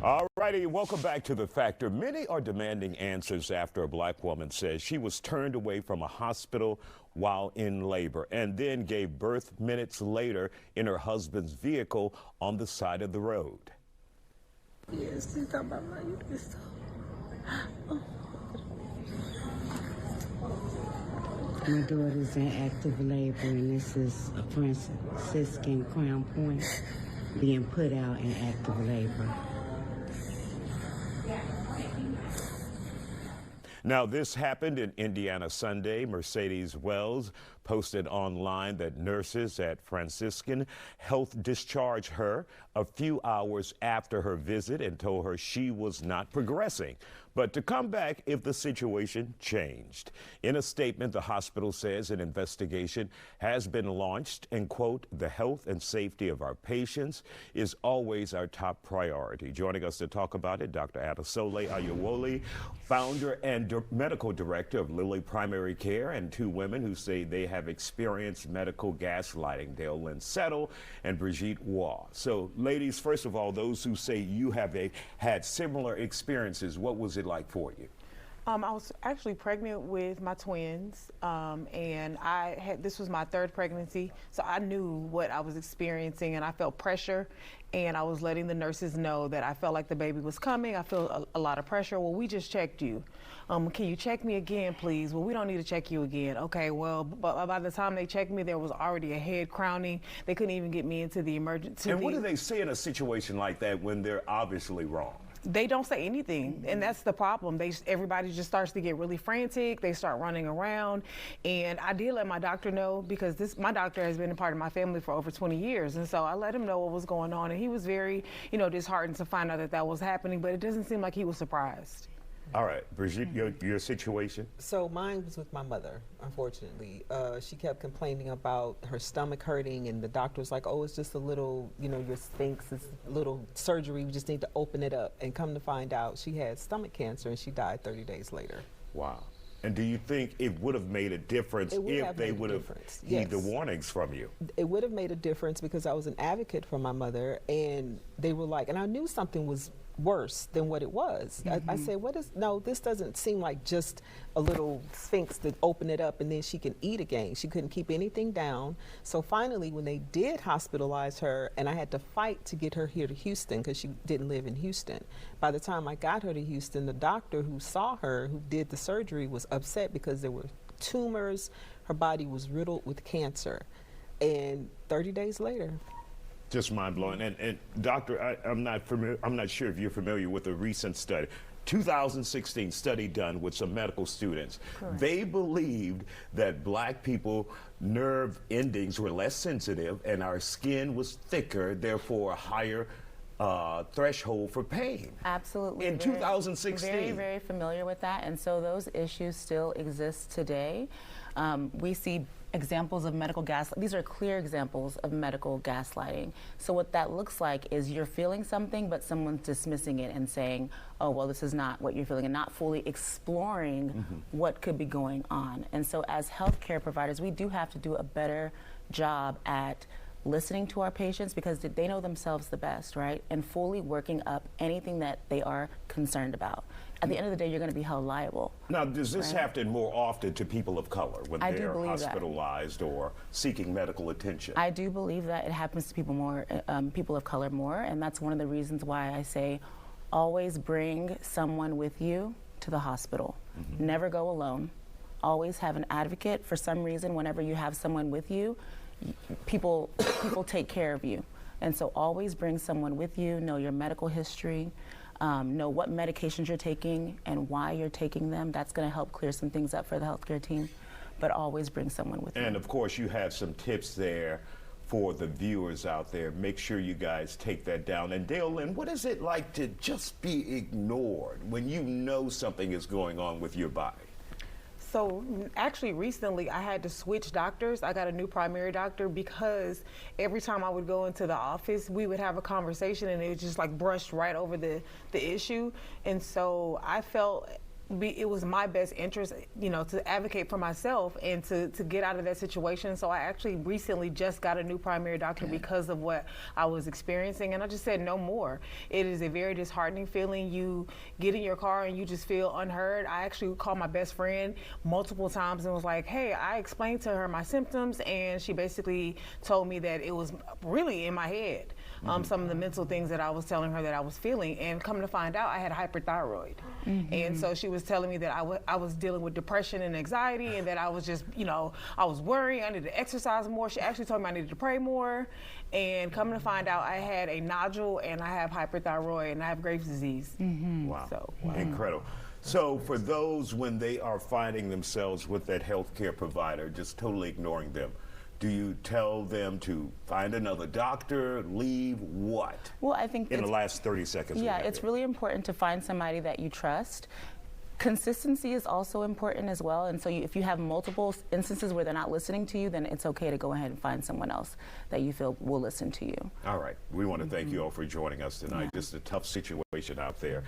All righty, welcome back to The Factor. Many are demanding answers after a black woman says she was turned away from a hospital while in labor and then gave birth minutes later in her husband's vehicle on the side of the road. Yes, she's talking about my uterus. My daughter's in active labor, and this is a Franciscan Crown Point being put out in active labor. Now, this happened in Indiana Sunday. Mercedes Wells posted online that nurses at Franciscan Health discharged her a few hours after her visit and told her she was not progressing, but to come back if the situation changed. In a statement, the hospital says an investigation has been launched and, quote, the health and safety of our patients is always our top priority. Joining us to talk about it, Dr. Adesole Ayewole, founder and medical director of Lilly Primary Care, and two women who say they have experienced medical gaslighting, Dale Lynn Settle and Brigitte Waugh. So, ladies, first of all, those who say you have had similar experiences, what was it like for you? I was actually pregnant with my twins, and this was my third pregnancy, so I knew what I was experiencing, and I felt pressure, and I was letting the nurses know that I felt like the baby was coming. I feel a lot of pressure. Well, we just checked you. Can you check me again, please? Well, we don't need to check you again. Okay, well, but by the time they checked me, there was already a head crowning. They couldn't even get me into the emergency. And what do they say in a situation like that when they're obviously wrong? They don't say anything, and that's the problem. Everybody just starts to get really frantic. They start running around, and I did let my doctor know, because my doctor has been a part of my family for over 20 years, and so I let him know what was going on, and he was very, disheartened to find out that was happening, but it doesn't seem like he was surprised. All right, Brigitte, your situation? So mine was with my mother, unfortunately. She kept complaining about her stomach hurting, and the doctor was like, oh, it's just a little, your sphinx, it's a little surgery, we just need to open it up. And come to find out, she had stomach cancer, and she died 30 days later. Wow. And do you think it would have made a difference if they would have heeded the warnings from you? It would have made a difference, because I was an advocate for my mother, and they were like, and I knew something was worse than what it was. I said, no, this doesn't seem like just a little sphinx to open it up and then she can eat again. She couldn't keep anything down. So finally, when they did hospitalize her, and I had to fight to get her here to Houston because she didn't live in Houston. By the time I got her to Houston, the doctor who saw her, who did the surgery, was upset because there were tumors. Her body was riddled with cancer. And 30 days later, just mind-blowing. And doctor, I'm not sure if you're familiar with a recent study, 2016 study done with some medical students. Correct. They believed that black people nerve endings were less sensitive and our skin was thicker, therefore a higher threshold for pain. Absolutely. In 2016. Very, very familiar with that. And so those issues still exist today. We see examples of medical gaslighting. These are clear examples of medical gaslighting. So what that looks like is you're feeling something, but someone's dismissing it and saying, oh, well, this is not what you're feeling, and not fully exploring what could be going on. And so as healthcare providers, we do have to do a better job at listening to our patients, because they know themselves the best, right? And fully working up anything that they are concerned about. At the end of the day, you're going to be held liable. Now, does this happen more often to people of color when they're hospitalized or seeking medical attention? I do believe that it happens to people of color more, and that's one of the reasons why I say always bring someone with you to the hospital. Never go alone. Always have an advocate. For some reason, whenever you have someone with you, people take care of you. And so always bring someone with you, know your medical history, know what medications you're taking and why you're taking them. That's going to help clear some things up for the healthcare team, but always bring someone with you. And of course, you have some tips there for the viewers out there. Make sure you guys take that down. And Dale Lynn, what is it like to just be ignored when you know something is going on with your body? So actually recently I had to switch doctors. I got a new primary doctor because every time I would go into the office, we would have a conversation and it was just like brushed right over the issue. And so I felt it was my best interest, you know, to advocate for myself and to get out of that situation. So I actually recently just got a new primary doctor because of what I was experiencing, and I just said no more. It is a very disheartening feeling. You get in your car and you just feel unheard. I actually called my best friend multiple times and was like, hey, I explained to her my symptoms, and she basically told me that it was really in my head. Some of the mental things that I was telling her that I was feeling, and come to find out I had hyperthyroid. And so she was telling me that I was dealing with depression and anxiety, and that I was just, you know, I was worried, I needed to exercise more. She actually told me I needed to pray more, and coming to find out I had a nodule and I have hyperthyroid and I have Graves' disease. Wow. So, Incredible. So for those, when they are finding themselves with that healthcare provider, just totally ignoring them, do you tell them to find another doctor, leave, what? Well, I think in the last 30 seconds. Yeah, it's really important to find somebody that you trust. Consistency is also important as well, and so if you have multiple instances where they're not listening to you, then it's okay to go ahead and find someone else that you feel will listen to you. All right. We want to thank you all for joining us tonight. This is a tough situation out there.